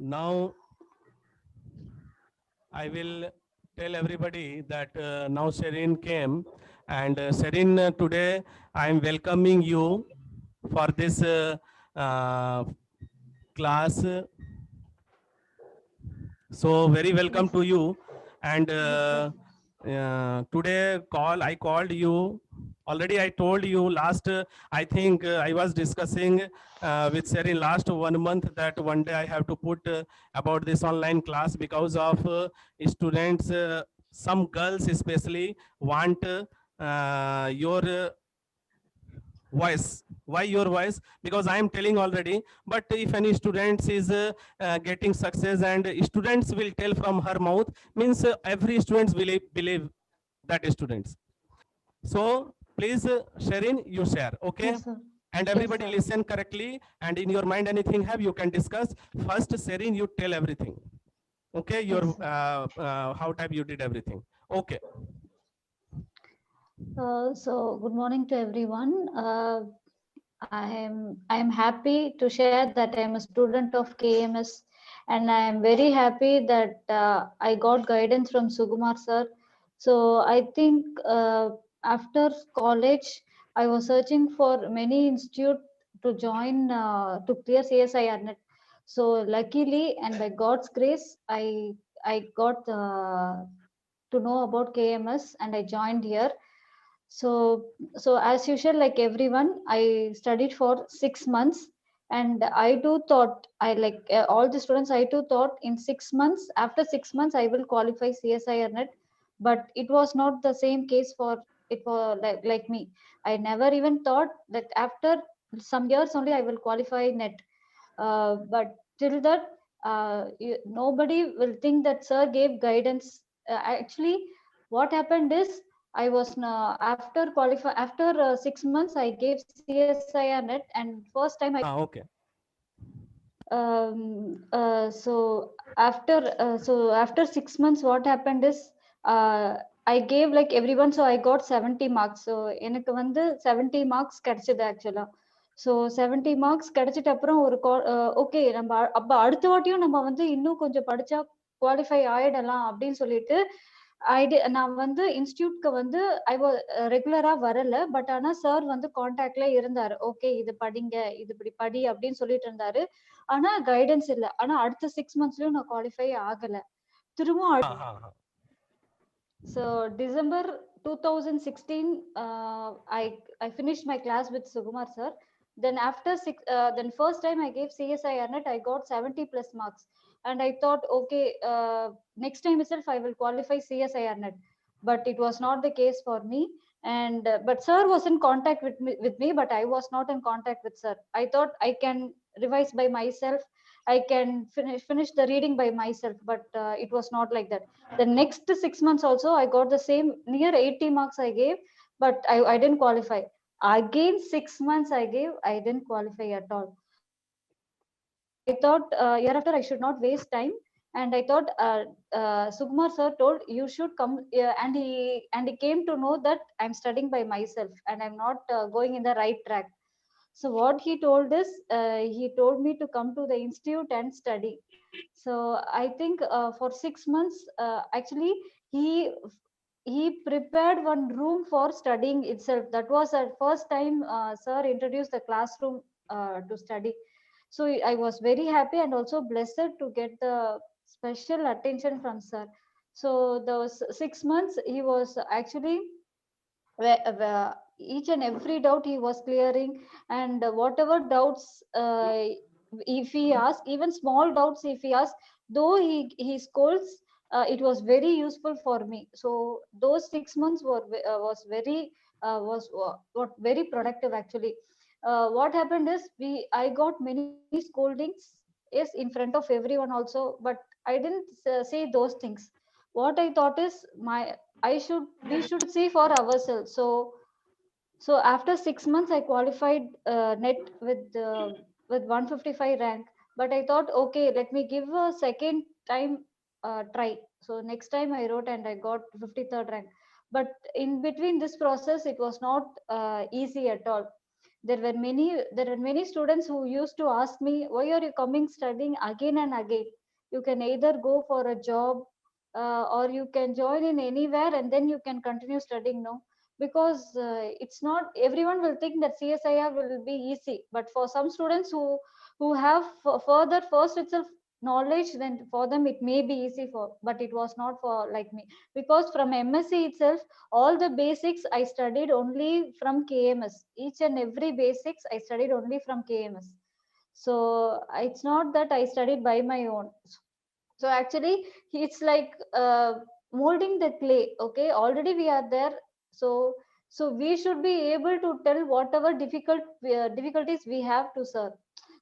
Now I will tell everybody that now Sherin came, and Sherin, today I am welcoming you for this uh, class. So very welcome Yes, to you. And yes, sir. today I called you. Already I told you last, I think I was discussing with Sherry last 1 month that one day I have to put about this online class because of students, some girls especially want your voice. Why your voice? Because I am telling already. But if any students is getting success, and students will tell from her mouth, means every students believe that students. So please, Sherin, you share, okay? Yes, sir. And Yes, everybody sir. listen correctly, and in your mind anything have, you can discuss. First, Sherin, you tell everything, okay? Your Yes, sir. how type you did everything, okay? So good morning to everyone. I am happy to share that I am a student of KMS, and I am very happy that I got guidance from Sugumar sir. So I think after college, I was searching for many institute to join to clear CSIR net. So luckily and by God's grace, I got to know about KMS and I joined here. So as usual, like everyone, I studied for 6 months, and I too thought, I like all the students, I too thought in 6 months, after 6 months I will qualify CSIR net. But it was not the same case for like me. I never even thought that after some years only I will qualify net. But till that, nobody will think that sir gave guidance. Actually, what happened is, I was after 6 months I gave CSIR net, and first time I Okay. so after 6 months what happened is, uh, I gave like everyone, so I got 70 marks. So எனக்கு வந்து 70 marks கிடைச்சது actually. So 70 marks கிடைச்சிட்ட அப்புறம் ஒரு okay, நம்ம அப்போ அடுத்த வாட்டியும் நம்ம வந்து இன்னும் கொஞ்சம் படிச்சா குவாலிஃபை ஆயிடலாம் அப்படின்னு சொல்லிட்டு நான் வந்து இன்ஸ்டியூட்க்கு வந்து ரெகுலரா வரல. பட் ஆனா சார் வந்து கான்டாக்ட்ல இருந்தாரு. ஓகே, இது படிங்க, இது இப்படி படி அப்படின்னு சொல்லிட்டு இருந்தாரு. ஆனா கைடன்ஸ் இல்ல. ஆனா அடுத்த 6 மந்த்ஸ்லயும் நான் குவாலிஃபை ஆகல. திரும்பவும் हाँ हाँ हाँ. so December 2016, I finished my class with Sugumar sir. Then then first time I gave CSI net, I got 70 plus marks, and I thought, okay, next time itself I will qualify CSI net. But it was not the case for me. And but sir was in contact with me, but I was not in contact with sir. I thought I can revise by myself. I can finish the reading by myself, but it was not like that. The next 6 months also I got the same near 80 marks I gave, but I didn't qualify. Again 6 months I gave, I didn't qualify at all. So I thought year after I should not waste time, and I thought Sugmar sir told you should come, and he came to know that I'm studying by myself and I'm not going in the right track. So what he told is, he told me to come to the institute and study. So I think for 6 months, actually he he prepared one room for studying itself. That was the first time sir introduced the classroom to study. So I was very happy and also blessed to get the special attention from sir. So those 6 months he was actually each and every doubt he was clearing. And whatever doubts, if he asked, even small doubts if he asked, though he scolds, it was very useful for me. So those 6 months was very what very productive actually. What happened is, I got many scoldings, yes, in front of everyone also, but I didn't say those things. What I thought is, my I should we should see for ourselves. So after 6 months, I qualified net with 155 rank. But I thought, okay, let me give a second time try. So next time I wrote and I got 53rd rank. But in between this process, it was not easy at all. There were many students who used to ask me, why are you coming studying again and again? You can either go for a job, or you can join in anywhere and then you can continue studying. No, because it's not everyone will think that CSIR will be easy, but for some students who have further first itself knowledge, then for them it may be easy, for but it was not for like me, because from MSc itself all the basics I studied only from KMS. Each and every basics I studied only from KMS. So it's not that I studied by my own. So actually it's like molding the clay. Okay, already we are there. So we should be able to tell whatever difficulties we have to serve.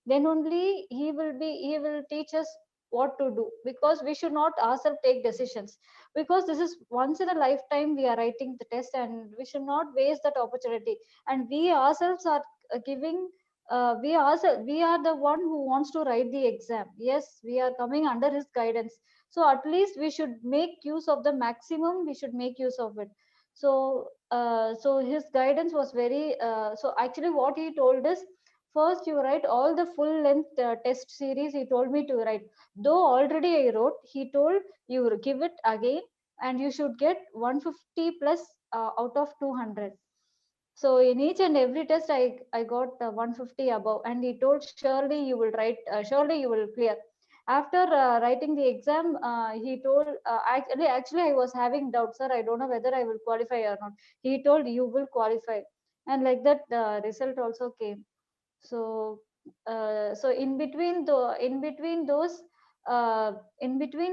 Then only he will teach us what to do, because we should not ourselves take decisions, because this is once in a lifetime we are writing the test, and we should not waste that opportunity. And we ourselves are giving, we are the one who wants to write the exam. Yes, we are coming under his guidance, so at least we should make use of the maximum, we should make use of it. So so his guidance was very so actually what he told is, first you write all the full length test series. He told me to write, though already I wrote. He told, you will give it again and you should get 150 plus out of 200. So in each and every test I got 150 above, and he told, surely you will write, surely you will clear. After writing the exam, he told, actually I was having doubts, sir, I don't know whether I will qualify or not. He told, you will qualify. And like that the result also came. So so in between those, in between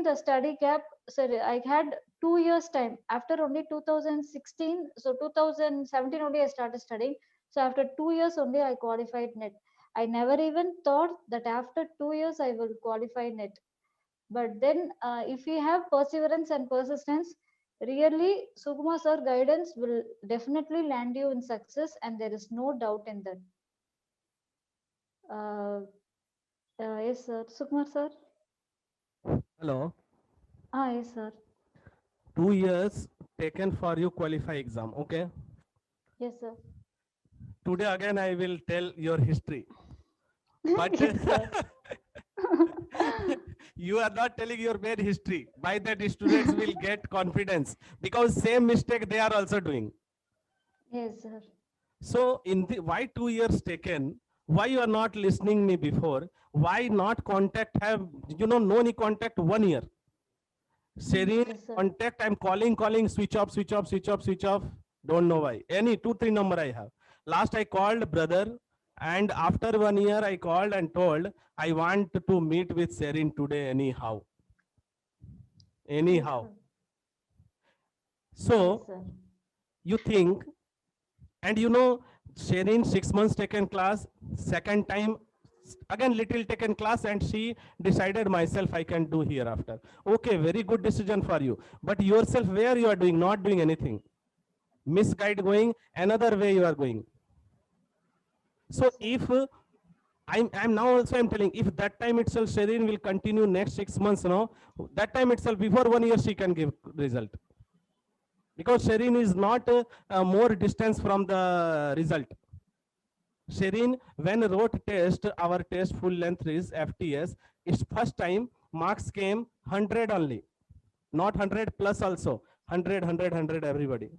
the study gap, so I had 2 years time. After only 2016, so 2017 only I started studying. So after 2 years only I qualified net. I never even thought that after 2 years I will qualify net. But then if we have perseverance and persistence, really Suguma sir guidance will definitely land you in success, and there is no doubt in that. uh, yes, sir. Sukumar, sir. Hello. Yes, sir. 2 years taken for you qualify exam. Okay. Yes, sir. Today again I will tell your history. But Yes, sir. you are not telling your main history. By that students will get confidence, because same mistake they are also doing. Yes, sir. So in the why 2 years taken? Why you are not listening me before? Why not contact have no any contact 1 year? Serene Yes, sir. contact, I'm calling, switch off, switch off, switch off, switch off. Don't know why. Any 2, 3 number I have. Last I called brother, and after 1 year I called and told I want to meet with Serene today anyhow. Yes, Anyhow. sir. Yes, So sir. you think, and Serene 6 months taken class, second time again little taken class, and she decided myself I can do hereafter. Okay, very good decision for you. But yourself, where you are doing, not doing anything. Misguide going, another way you are going. So if I'm now also I'm telling, if that time itself Serene will continue next 6 months, that time itself before 1 year she can give result. Because Serene is not more distance from the result. Serene, when wrote test, our test full length is FTS, its first time marks came 100 only, not 100 plus also, 100, everybody.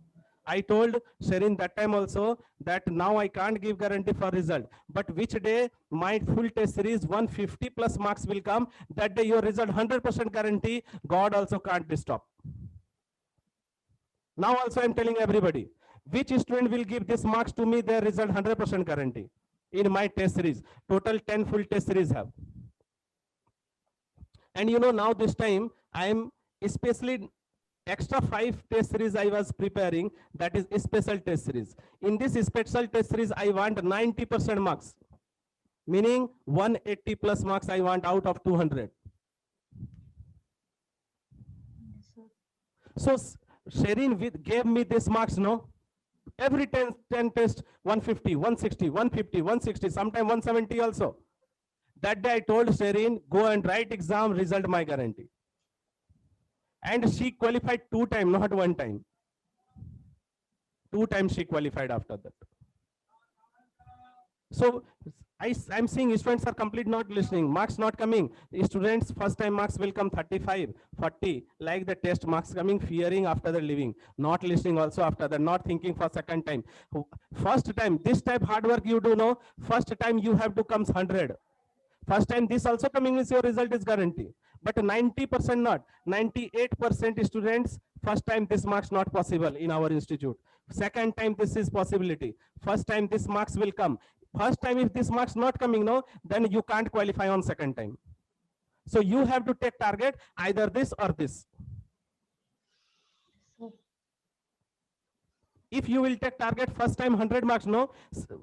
I told Serene that time also that now I can't give guarantee for result, but which day my full test series 150 plus marks will come, that day your result 100% guarantee, God also can't stop. Now also I'm telling everybody, which student will give this marks to me, their result 100% guarantee. In my test series, total 10 full test series have. And now this time I am especially extra 5 test series I was preparing, that is special test series. In this special test series, I want 90% marks, meaning 180 plus marks I want out of 200. Yes, sir. So Sherin gave me this marks, no? Every 10 test, 150, 160, 150, 160, sometime 170 also. That day I told Sherin, go and write exam, result my guarantee. And she qualified 2 times, not 1 time. 2 times she qualified after that. So I'm seeing students are complete not listening, marks not coming. Students first time marks will come 35, 40, like the test marks coming, fearing after the leaving, not listening also after that, not thinking for second time. First time, this type hard work you do know, first time you have to come 100. First time this also coming means your result is guarantee. But 90% not, 98% students, first time this marks not possible in our institute. Second time this is possibility. First time this marks will come. First time if this marks not coming, no, then you can't qualify on second time. So you have to take target either this or this. If you will take target first time 100 marks, no,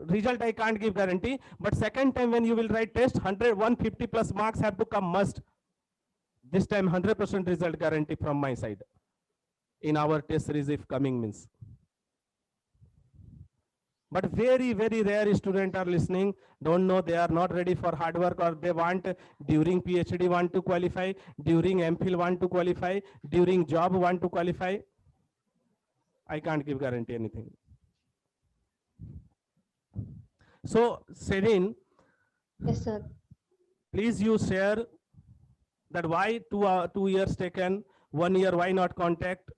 result I can't give guarantee. But second time when you will write test, 100, 150 plus marks have to come must. This time 100% result guarantee from my side. In our test series if coming means. But very, very rare students are listening, don't know, they are not ready for hard work, or they want during PhD want to qualify, during MPhil want to qualify, during job want to qualify. I can't give guarantee anything. So Serene, Yes, sir. please you share that why 2 years taken, 1 year why not contact,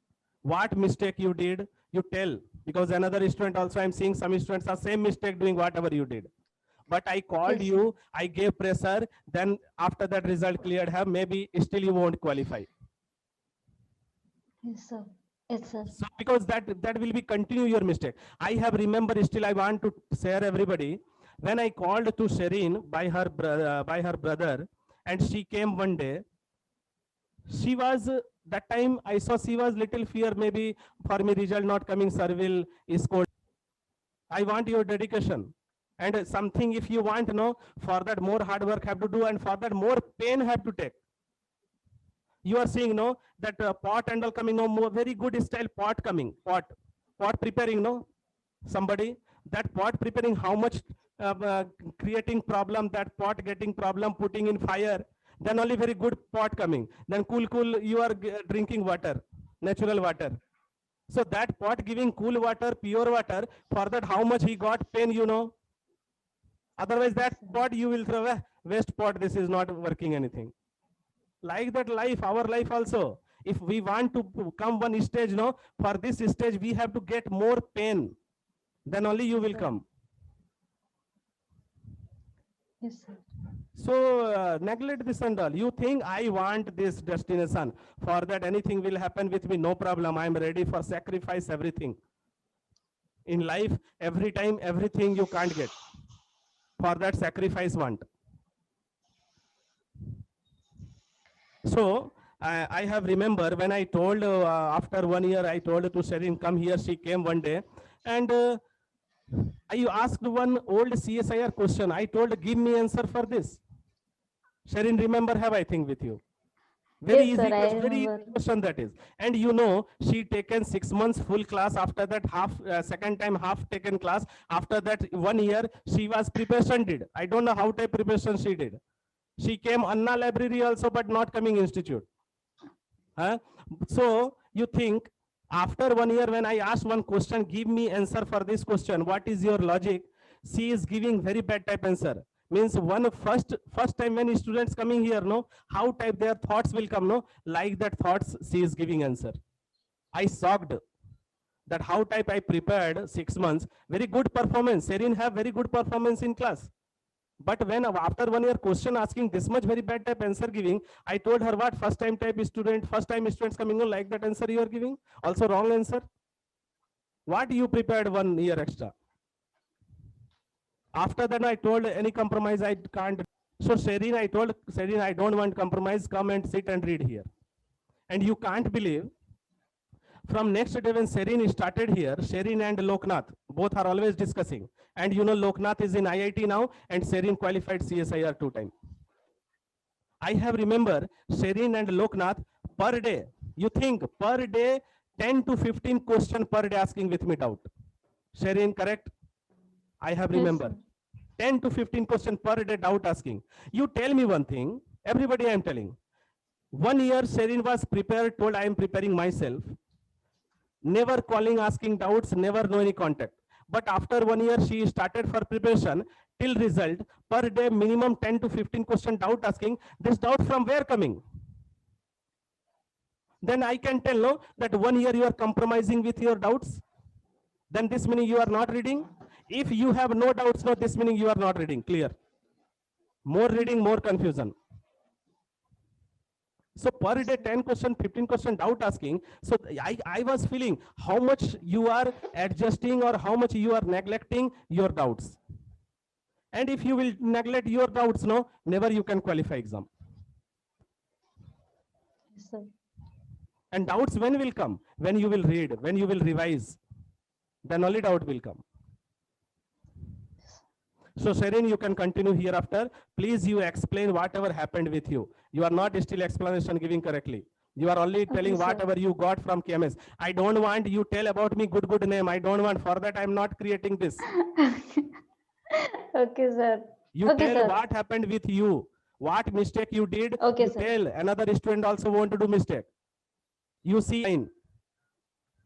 what mistake you did, you tell, because another student also I'm seeing some students are same mistake doing whatever you did. But I called Yes, you, I gave pressure, then after that result cleared have, maybe still you won't qualify. Yes, sir. Yes, sir. So because that will be continue your mistake. I have remember still I want to share everybody. When I called to Shireen by her brother, and she came one day, she was that time I saw she was little fear, maybe for me result not coming, sir will scold. I want your dedication. And something if you want, no, for that more hard work have to do, and for that more pain have to take. You are seeing, no, that pot and all coming, no, more very good style pot coming, pot preparing, no, somebody, that pot preparing, how much creating problem, that pot getting problem, putting in fire, then only very good pot coming. Then cool, you are drinking water, natural water. So that pot giving cool water, pure water, for that how much he got pain, you know. Otherwise that pot you will throw a waste pot, this is not working anything. Like that life, our life also. If we want to come one stage, no, for this stage we have to get more pain, then only you will come. Yes, sir. So neglect this and all. You think I want this destination, for that anything will happen with me, no problem. I am ready for sacrifice everything. In life, every time, everything you can't get. For that sacrifice want. So I have remember when I told after 1 year, I told to Sherin, come here. She came one day, and I asked one old CSIR question. I told, give me answer for this. Sherin, remember have I think with you. Very Yes, easy sir, I question, very easy remember. question that is. And you know, she taken 6 months full class. After that, half second time half taken class. After that 1 year, she was preparation did. I don't know how type preparation she did. She came Anna library also, but not coming institute. So you think after 1 year, when I asked one question, give me answer for this question, what is your logic? She is giving very bad type answer. Means one first time when students coming here, no, how type their thoughts will come, no, like that thoughts she is giving answer. I shocked that how type I prepared 6 months, very good performance. Sherin have very good performance in class. But when after 1 year question asking this much very bad type answer giving, I told her what first time students coming on like that answer you are giving, also wrong answer. What you prepared 1 year extra? After that I told any compromise I can't. So Sherin, I told Sherin, I don't want compromise, come and sit and read here. And you can't believe, from next day when Sherin started here, Sherin and Loknath both are always discussing. And you know Loknath is in IIT now, and Sherin qualified CSIR 2 times. I have remember Sherin and Loknath per day, you think per day 10 to 15 question per day asking with me doubt. Sherin, correct? I have remember. Yes, 10 to 15 question per day doubt asking. You tell me one thing, everybody I am telling. 1 year Sherin was prepared, told I am preparing myself. Never calling, asking doubts, never know any contact. But after 1 year, she started for preparation. till result, per day minimum 10 to 15 question doubt asking. This doubt from where coming? Then I can tell, no, that 1 year you are compromising with your doubts. Then this meaning you are not reading. If you have no doubts, no, this meaning you are not reading. Clear? More reading, more confusion. So per day 10 question, 15 question doubt asking. So I was feeling how much you are adjusting or how much you are neglecting your doubts. And if you will neglect your doubts, no, never you can qualify exam. Yes, sir. And doubts when will come? When you will read, when you will revise, then only doubt will come. So Sherin, you can continue hereafter. Please you explain whatever happened with you. You are not still explanation giving correctly. You are only telling sir. whatever you got from KMS. I don't want you tell about me good name. I don't want, for that I am not creating this. Okay, sir. You Okay, tell sir. what happened with you, what mistake you did. Okay, You sir. tell another student also want to do mistake. You see fine.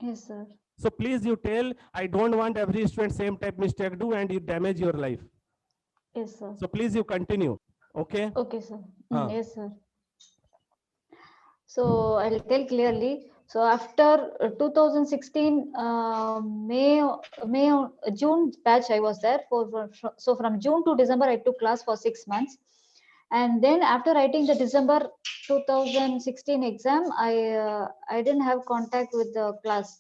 Yes, sir. So please you tell, I don't want every student same type mistake do and you damage your life. Yes, sir. So please you continue. Okay. Okay, sir. Yes, sir. So I'll tell clearly. So after 2016 June batch, I was there so from June to December I took class for 6 months, and then after writing the December 2016 exam, I didn't have contact with the class,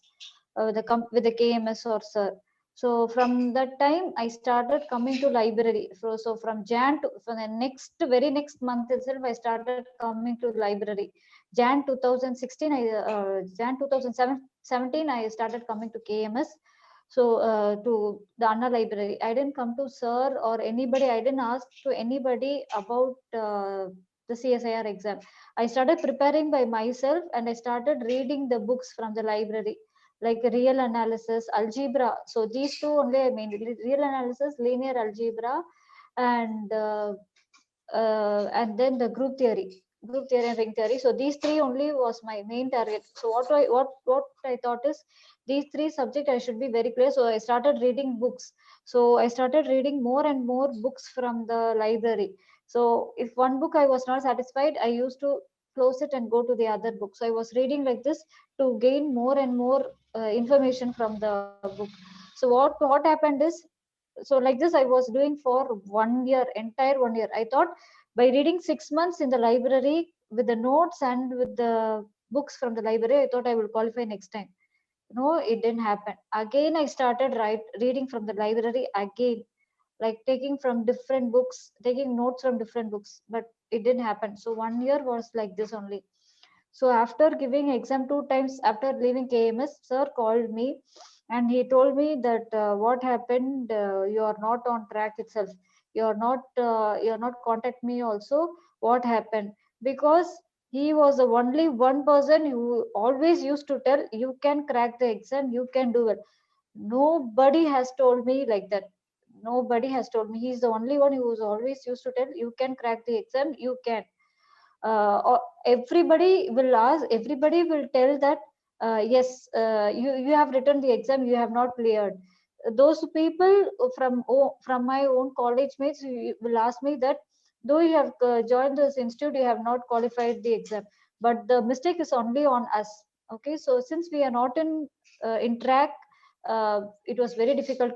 with the KMS or sir. So from that time I started coming to library. So from from the very next month itself I started coming to library. Jan 2016, Jan 2017, I started coming to KMS. So to the Anna library, I didn't come to sir or anybody. I didn't ask to anybody about the CSIR exam. I started preparing by myself, and I started reading the books from the library, like real analysis, algebra. So these two only, I mean, real analysis, linear algebra, and then the group theory and ring theory. So these three only was my main target. So what I thought is, these three subjects I should be very clear. So I started reading books. So I started reading more and more books from the library. So if one book I was not satisfied, I used to close it and go to the other book. So I was reading like this to gain more and more information from the book. So what happened is, so like this I was doing for 1 year, entire 1 year. I thought by reading 6 months in the library with the notes and with the books from the library, I thought I will qualify next time. No, it didn't happen. Again I started reading from the library again, like taking from different books, taking notes from different books, but it didn't happen. So 1 year was like this only. So after giving exam 2 times, after leaving KMS, sir called me and he told me that what happened, you are not on track itself. You're not contact me also. What happened? Because he was the only one person who always used to tell, you can crack the exam, you can do it. Nobody has told me like that. Nobody has told me. He's the only one who was always used to tell, you can crack the exam, you can. Or everybody will ask, everybody will tell that yes, you have written the exam, you have not cleared. Those people from my own college mates will ask me that, though you have joined this institute, you have not qualified the exam, but the mistake is only on us. Okay, so since we are not in track, it was very difficult.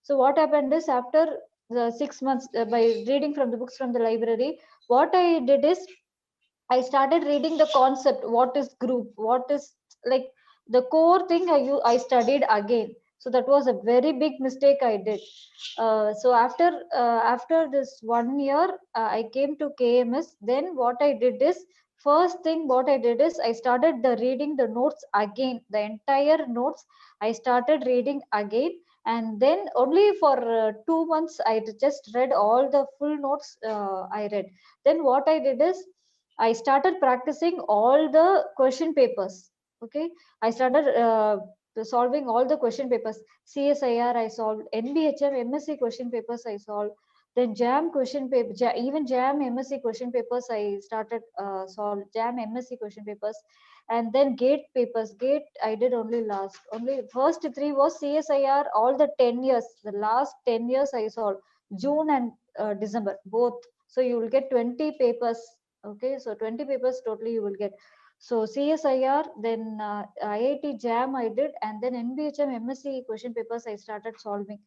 So what happened is, after the 6 months, by reading from the books from the library, what I did is, I started reading the concept. What is group? What is, like, the core thing I studied again. So that was a very big mistake I did. So after this 1 year, I came to KMS. Then what I did is, first thing what I did is, I started the reading the notes again. The entire notes I started reading again, and then only for 2 months I just read all the full notes. I read. Then what I did is, I started practicing all the question papers. Okay, I started solving all the question papers. CSIR I solved, NBHM MSc question papers I solved. Then JAM question paper, even JAM MSc question papers I started solve JAM MSc question papers, and then GATE papers. GATE I did only last. Only first three was CSIR. All the 10 years, the last 10 years I solved. June and December both. So you will get 20 papers. Okay, so 20 papers totally you will get. So CSIR, then IIT JAM I did, and then NBHM MSc question papers I started solving.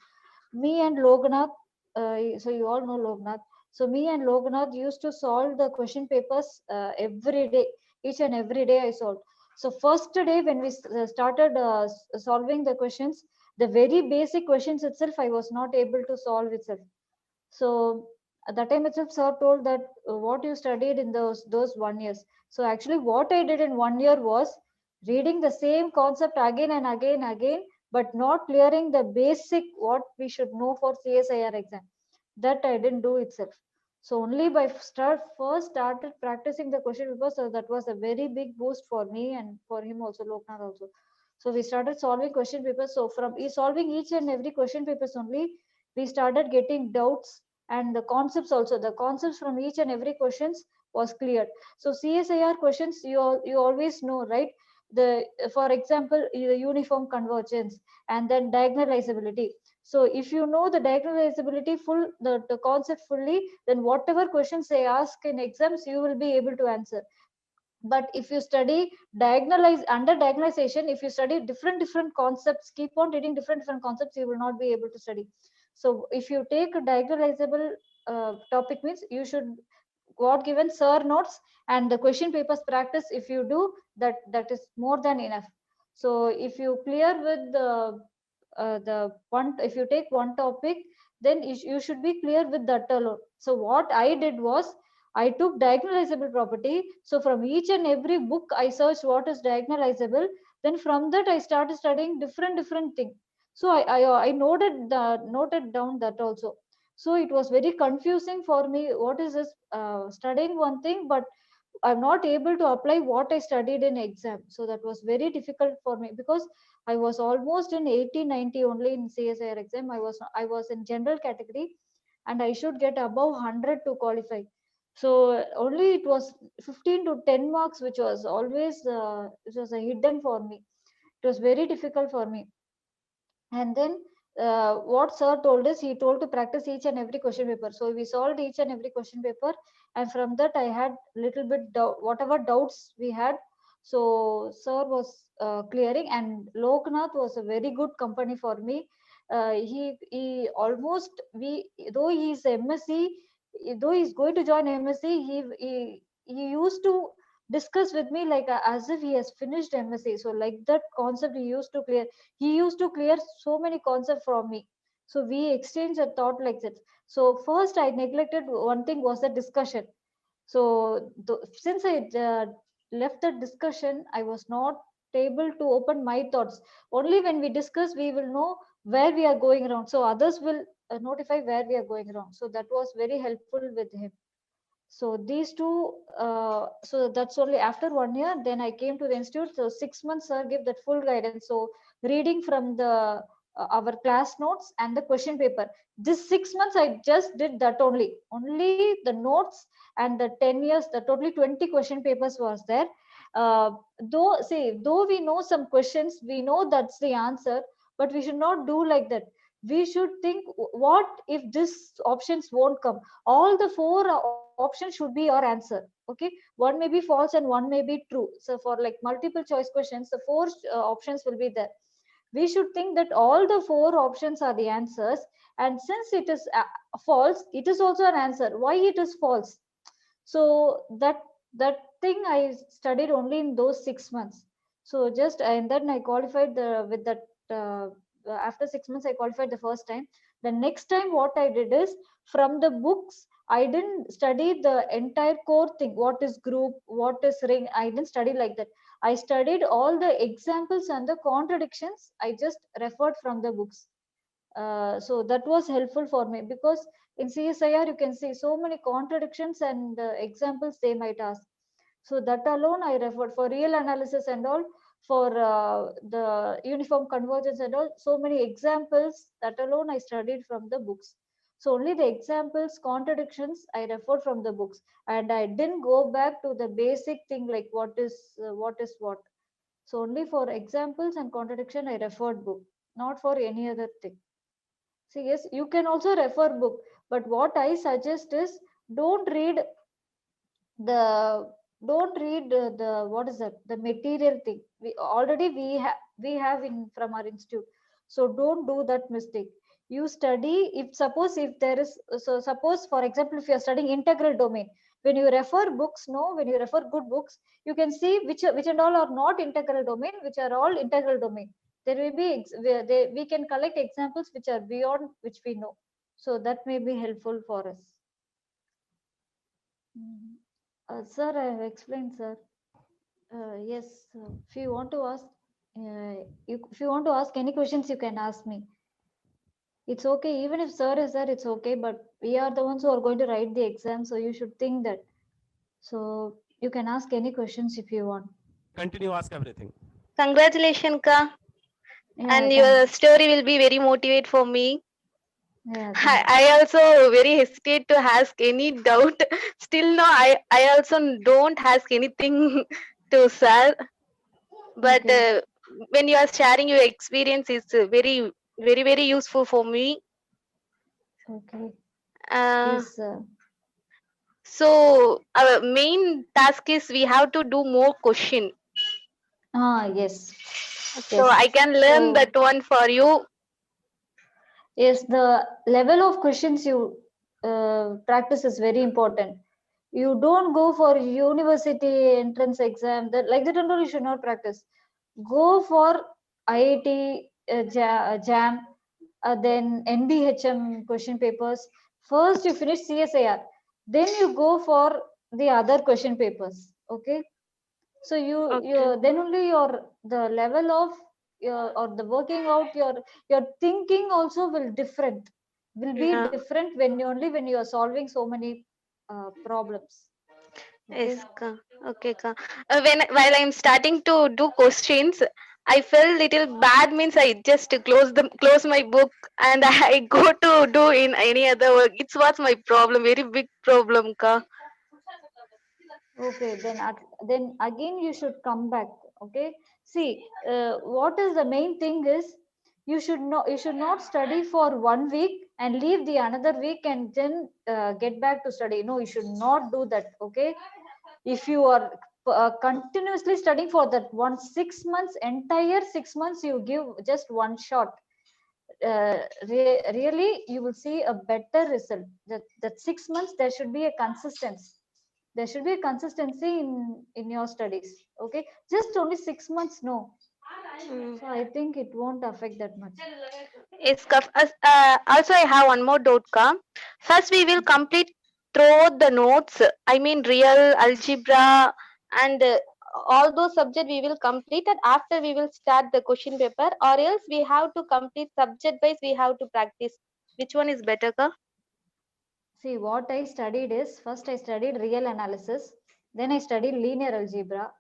Me and Loganath, so you all know Loganath. So me and Loganath used to solve the question papers every day, each and every day I solved. So first day when we started solving the questions, the very basic questions itself I was not able to solve itself. So at that time itself, sir told that what you studied in those 1 years. So actually, what I did in 1 year was reading the same concept again and again and again, but not clearing the basic what we should know for CSIR exam. That I didn't do itself. So only by first started practicing the question papers, so that was a very big boost for me and for him also, Loknath also. So we started solving question papers. So from solving each and every question papers only, we started getting doubts, and the concepts also, the concepts from each and every questions was cleared. So CSIR questions, you always know, right? The For example, the uniform convergence and then diagonalizability. So if you know the diagonalizability the concept fully, then whatever questions they ask in exams you will be able to answer. But if you study under diagonalization, if you study different concepts, keep on reading different concepts, you will not be able to study. So if you take a diagonalizable topic, means you should got given sir notes and the question papers practice. If you do that, that is more than enough. So if you clear with the one, if you take one topic, then you should be clear with that alone. So what I did was I took diagonalizable property. So from each and every book I searched what is diagonalizable. Then from that I started studying different thing. So I noted down that also. So it was very confusing for me. What is this? Studying one thing, but I'm not able to apply what I studied in exam. So that was very difficult for me because I was almost in 80, 90 only in CSIR exam. I was in general category, and I should get above 100 to qualify. So only it was 15 to 10 marks, which was always it was a hidden for me. It was very difficult for me. And then what sir told us, he told to practice each and every question paper. So we solved each and every question paper, and from that I had little bit whatever doubts we had. So sir was clearing, and Loknath was a very good company for me. He almost, we though he's MSc, though he's going to join MSc, he used to discuss with me like as if he has finished MSc. So like that concept he used to clear so many concepts from me. So we exchanged a thought like that. So first I neglected one thing was the discussion. So since I left the discussion, I was not able to open my thoughts. Only when we discuss, we will know where we are going wrong. So others will notify where we are going wrong. So that was very helpful with him. So these two, so that's only after 1 year. Then I came to the institute. So 6 months, sir give that full guidance. So reading from the our class notes and the question paper. This 6 months I just did that only. Only the notes and the 10 years, the totally 20 question papers was there. Though we know some questions, we know that's the answer, but we should not do like that. We should think, what if this options won't come? All the four options should be your answer. Okay, one may be false and one may be true. So for like multiple choice questions, the four options will be there. We should think that all the four options are the answers, and since it is false, it is also an answer. Why it is false? So that thing I studied only in those 6 months. So just and then I qualified the with that after 6 months I qualified the first time. The next time what I did is, from the books I didn't study the entire core thing, what is group, what is ring. I didn't study like that. I studied all the examples and the contradictions. I just referred from the books. So that was helpful for me, because in CSIR you can see so many contradictions and examples they might ask. So that alone I referred for real analysis and all, for the uniform convergence and all. So many examples that alone I studied from the books. So only the examples, contradictions I referred from the books, and I didn't go back to the basic thing like what is what. So only for examples and contradiction I referred book, not for any other thing. See, yes, you can also refer book, But what I suggest is don't read the the what is that, the material thing we already we have in from our institute. So don't do that mistake. You study, if suppose if there is, so suppose for example if you are studying integral domain, when you refer books, no, when you refer good books, you can see which and all are not integral domain, which are all integral domain. There will be we can collect examples which are beyond which we know. So that may be helpful for us. Sir, I have explained, sir. Yes, if you want to ask, if you want to ask any questions, you can ask me. It's okay, even if sir is there, it's okay. But we are the ones who are going to write the exam, so you should think that. So you can ask any questions if you want. Continue, ask everything. Congratulations, Ka. Yeah, And thanks. your story will be very motivate for me. Yeah, I, thanks. I also very hesitate to ask any doubt. Still no, I also don't ask anything to sir. But Okay. when you are sharing your experience, it's very useful for me. Okay. Uh, Yes. so our main task is we have to do more question. Yes. So Yes. I can learn So that one for you. yes, the level of questions you practice is very important. You don't go for university entrance exam that like that and all you should not practice. Go for IIT JAM, then NBHM question papers. First you finish CSIR, then you go for the other question papers. Okay, so you Okay. then only your the level of your or the working out your thinking also will be Yeah. different when you only when you are solving so many problems. Okay. Yes, ka. Okay, ka. When while I'm starting to do questions, I felt little bad. Means I just close my book, and I go to do in any other work. It's what's my problem. Very big problem, ka. Okay, then again you should come back. Okay, see, what is the main thing is you should not study for 1 week and leave the another week and then get back to study. No, you should not do that. Okay, if you are continuously studying for that 6 months, entire 6 months, you give just one shot. Really, you will see a better result. That 6 months there should be a consistency. There should be a consistency in your studies. Okay, just only 6 months, no. Mm. So I think it won't affect that much. Yes, ka. Also, I have one more doubt, ka. First, we will complete through the notes. I mean, real algebra and all those subjects we will complete, and after we will start the question paper, or else we have to complete subject wise. We have to practice. Which one is better, ka? See, what I studied is, first I studied real analysis, then I studied linear algebra,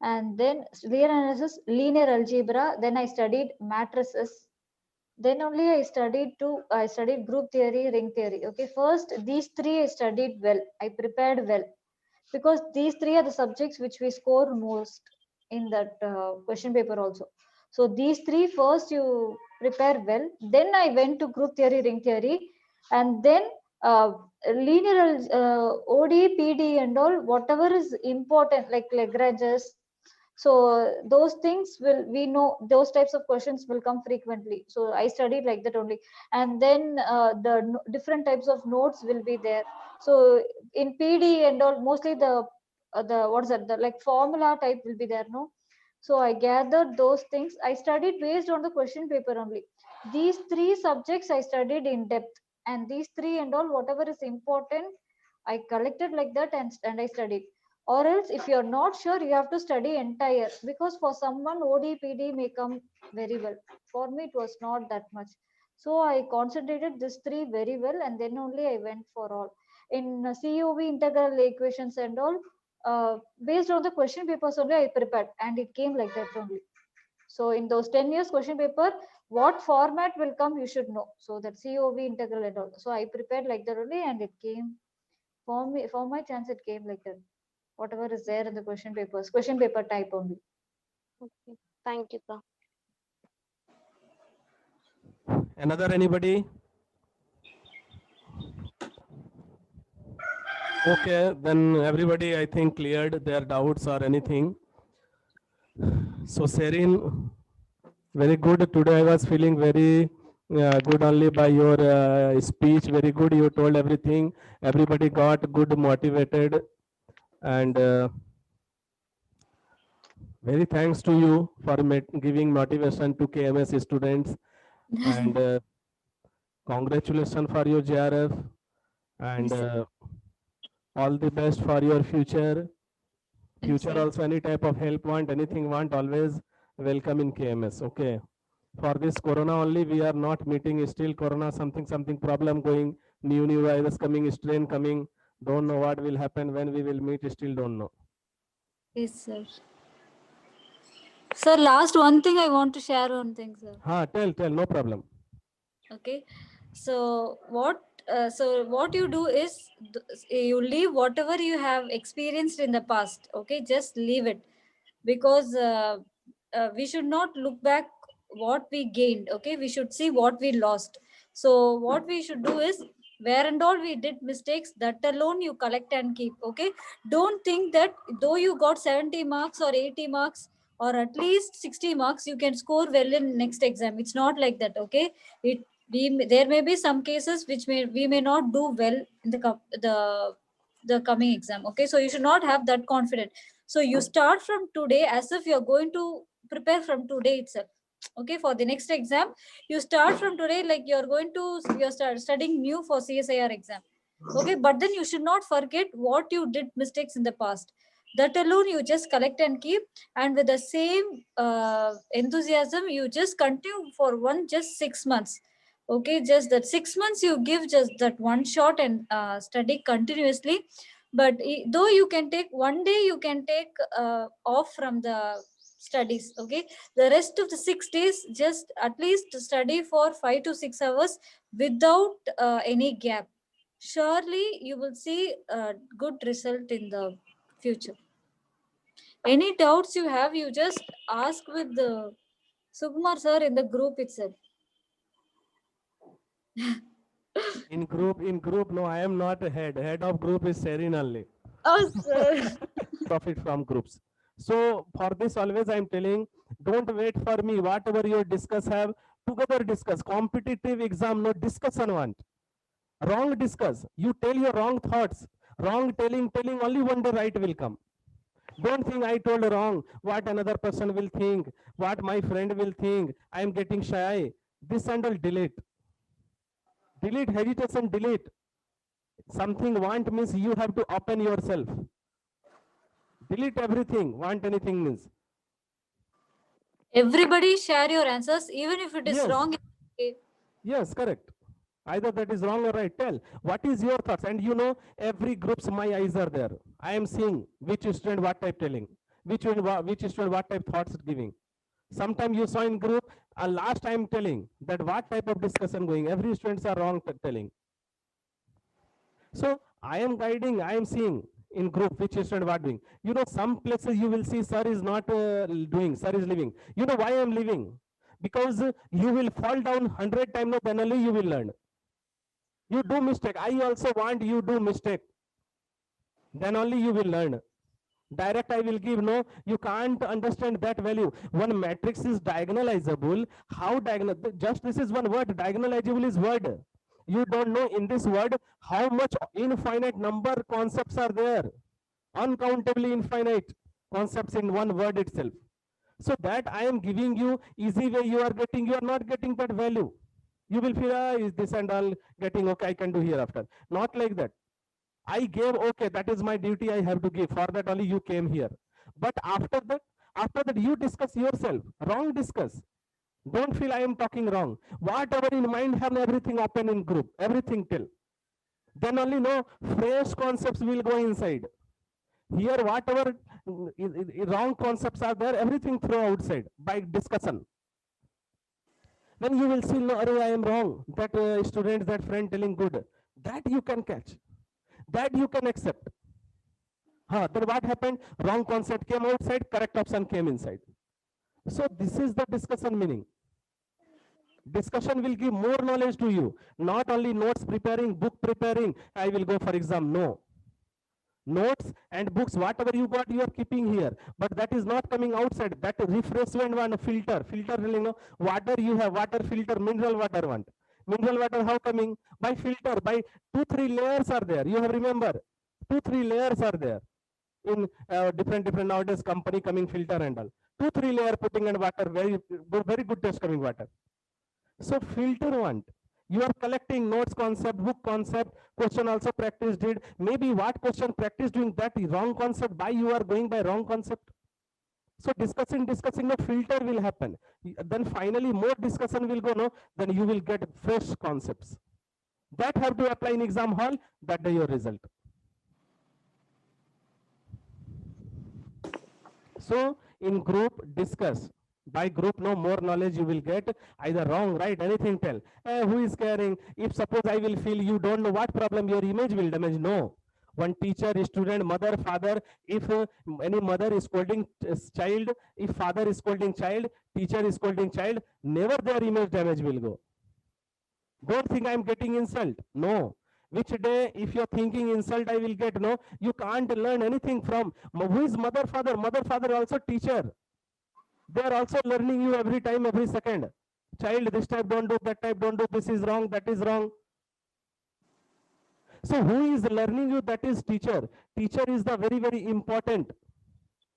and then real analysis, linear algebra, then I studied matrices, then only I studied group theory, ring theory. Okay, first these three I studied well, I prepared well, because these three are the subjects which we score most in that question paper also. So these three first you prepare well, then I went to group theory, ring theory, and then uh, linear OD, PD and all, whatever is important like Lagrange's. So those things will, we know those types of questions will come frequently, so I studied like that only. And then different types of notes will be there. So in PD and all, mostly the what's that, the like formula type will be there, no. So I gathered those things, I studied based on the question paper only. These three subjects I studied in depth, and these three and all, whatever is important, I collected like that, and I studied. Or else if you're not sure, you have to study entire, because for someone ODPD may come very well. For me it was not that much. So I concentrated this three very well, and then only I went for all. In COV integral equations and all, based on the question papers only I prepared, and it came like that only. So in those 10 years question paper, what format will come you should know, so that COV integral and all. So I prepared like that only, and it came for me, for my chance it came like that, whatever is there in the question papers, question paper type only. Okay. Thank you, ka. Another anybody? Okay, then everybody, I think, cleared their doubts or anything. So, Serin, very good. Today I was feeling very good only by your speech. Very good. You told everything. Everybody got good motivated. And very thanks to you for giving motivation to KMS students. And congratulations for your JRF. And Yes, sir. all the best for your future. Yes, Future sir. also, any type of help want, anything want, always welcome in KMS. Okay. For this corona only, we are not meeting still corona, something problem going, new virus coming, strain coming. Don't know what will happen when we will meet, still don't know. Yes, sir. Sir, last one thing I want to share one thing, sir. Tell, no problem. Okay. So what you do is you leave whatever you have experienced in the past. Okay, just leave it, because we should not look back what we gained. Okay, we should see what we lost. So what we should do is, where and all we did mistakes, that alone you collect and keep. Okay, don't think that though you got 70 marks or 80 marks or at least 60 marks, you can score well in next exam. It's not like that. Okay, there may be some cases which we may not do well in the coming exam. Okay, so you should not have that confidence. So you start from today as if you're going to prepare from today itself. Okay, for the next exam, you start from today like you're studying new for CSIR exam. Okay, but then you should not forget what you did mistakes in the past. That alone you just collect and keep, and with the same enthusiasm you just continue for just 6 months. Okay, just that 6 months you give just that one shot and study continuously. But though you can take one day, you can take off from the studies. Okay, the rest of the 6 days just at least study for 5 to 6 hours without any gap. Surely you will see a good result in the future. Any doubts you have, you just ask with the Sukumar sir in the group itself. In group, no, I am not a head. Head of group is Serin only. Oh, sir. Profit from groups. So for this, always I am telling, don't wait for me. Whatever you discuss, have together discuss. Competitive exam, no discussion want. Wrong discuss. You tell your wrong thoughts. Wrong telling, only one day right will come. Don't think I told wrong. What another person will think. What my friend will think. I am getting shy. This and all delete. Delete hesitation, delete. Something want means you have to open yourself. Delete everything. Want anything means. Everybody share your answers, even if it is Yes. wrong. Okay. Yes, correct. Either that is wrong or right. Tell what is your thoughts, and you know every groups my eyes are there. I am seeing which student what type telling, which student what type thoughts giving. Sometimes you saw in group, last time telling that what type of discussion going. Every students are wrong telling. So I am guiding. I am seeing in group which student what doing. You know some places you will see sir is not doing. Sir is leaving. You know why I am leaving? Because you will fall down 100 times. No, then only you will learn. You do mistake. I also want you do mistake. Then only you will learn. Direct I will give, no, you can't understand that value. One matrix is diagonalizable. How diagonal? Just this is one word. Diagonalizable is word. You don't know in this word how much infinite number concepts are there. Uncountably infinite concepts in one word itself. So that I am giving you easy way you are not getting that value. You will feel, is this and all getting okay, I can do hereafter. Not like that. I gave, okay, that is my duty, I have to give. For that only you came here. But after that you discuss yourself. Wrong discuss. Don't feel I am talking wrong. Whatever in mind have everything open in group. Everything tell. Then only no fresh concepts will go inside. Here whatever wrong concepts are there, everything throw outside by discussion. Then you will see, no, I am wrong. That student, that friend telling good. That you can catch. That you can accept. Then what happened? Wrong concept came outside, correct option came inside. So this is the discussion meaning. Discussion will give more knowledge to you. Not only notes preparing, book preparing, I will go for exam. No. Notes and books, whatever you got, you are keeping here, but that is not coming outside. That refreshment one, filter, you know, water you have, water filter, mineral water one. Mineral water, how coming? By filter, by 2-3 layers are there. You have remember, 2-3 layers are there in different nowadays company coming filter and all. 2-3 layer putting and water, very good taste coming water. So filter one. You are collecting notes concept, book concept, question also practice did. Maybe what question practice doing that wrong concept, by you are going by wrong concept. So discussing the filter will happen. Then finally more discussion will go, no, then you will get fresh concepts. That have to apply in exam hall, that day your result. So in group discuss. By group, no more knowledge you will get, either wrong, right, anything tell. Who is caring? If suppose I will feel you don't know what problem, your image will damage. No. One teacher, student, mother, father, if any mother is scolding child, if father is scolding child, teacher is scolding child, never their image damage will go. Don't think I'm getting insult. No. Which day, if you're thinking insult, I will get, no, you can't learn anything from. Who is mother, father? Mother, father also teacher. They are also learning you every time, every second. Child, this type don't do, that type don't do, this is wrong, that is wrong. So who is learning you? That is teacher. Teacher is the very important.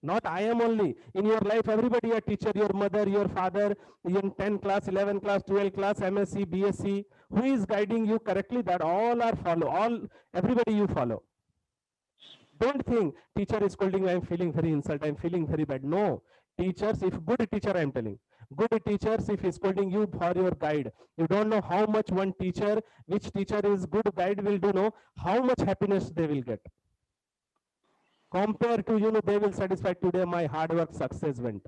Not I am only. In your life, everybody a teacher, your mother, your father, in 10 class, 11 class, 12 class, MSc, BSc. Who is guiding you correctly? That all are follow, everybody you follow. Don't think teacher is scolding, I am feeling very insult, I am feeling very bad. No. Teachers, if good teacher, I am telling, good teachers, if is scolding you for your guide, you don't know how much one teacher, which teacher is good guide will do, know how much happiness they will get. Compare to, you know, they will satisfy today my hard work success went.